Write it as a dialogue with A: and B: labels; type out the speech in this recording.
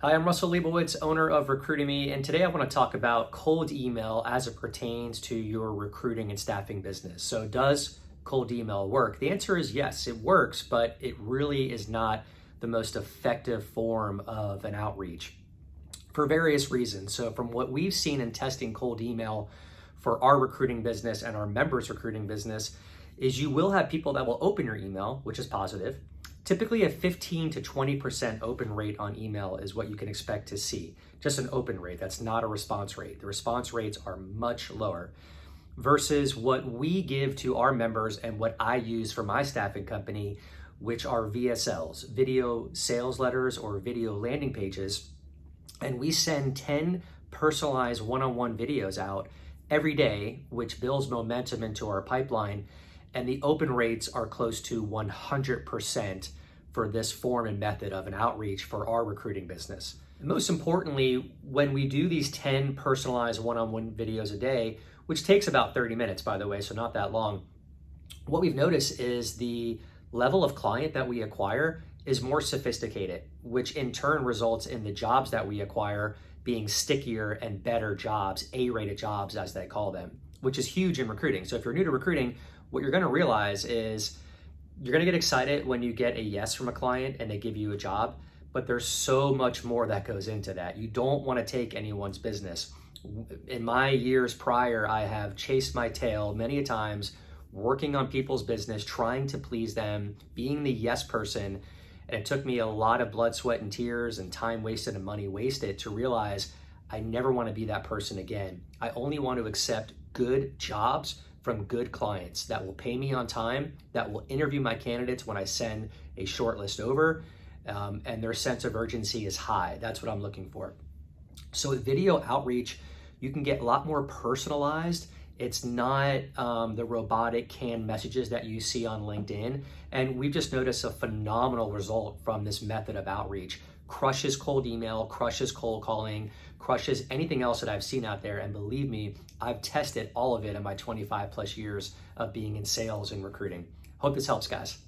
A: Hi, I'm Russell Liebowitz, owner of Recruitemy, and today I want to talk about cold email as it pertains to your recruiting and staffing business. So, does cold email work? The answer is yes, it works, but it really is not the most effective form of an outreach for various reasons. So, from what we've seen in testing cold email for our recruiting business and our members' recruiting business, is you will have people that will open your email, which is positive. Typically, a 15 to 20% open rate on email is what you can expect to see. Just an open rate, that's not a response rate. The response rates are much lower versus what we give to our members and what I use for my staffing company, which are VSLs, video sales letters or video landing pages. And we send 10 personalized one-on-one videos out every day, which builds momentum into our pipeline. And the open rates are close to 100% for this form and method of an outreach for our recruiting business. And most importantly, when we do these 10 personalized one-on-one videos a day, which takes about 30 minutes, by the way, so not that long, what we've noticed is the level of client that we acquire is more sophisticated, which in turn results in the jobs that we acquire being stickier and better jobs, A-rated jobs as they call them, which is huge in recruiting. So if you're new to recruiting, what you're going to realize is you're going to get excited when you get a yes from a client and they give you a job, but there's so much more that goes into that. You don't want to take anyone's business. In my years prior, I have chased my tail many a times, working on people's business, trying to please them, being the yes person. And it took me a lot of blood, sweat, and tears and time wasted and money wasted to realize I never want to be that person again. I only want to accept good jobs from good clients that will pay me on time, that will interview my candidates when I send a short list over, and their sense of urgency is high. That's what I'm looking for. So with video outreach, you can get a lot more personalized. It's not the robotic canned messages that you see on LinkedIn. And we've just noticed a phenomenal result from this method of outreach. Crushes cold email, crushes cold calling, crushes anything else that I've seen out there. And believe me, I've tested all of it in my 25 plus years of being in sales and recruiting. Hope this helps, guys.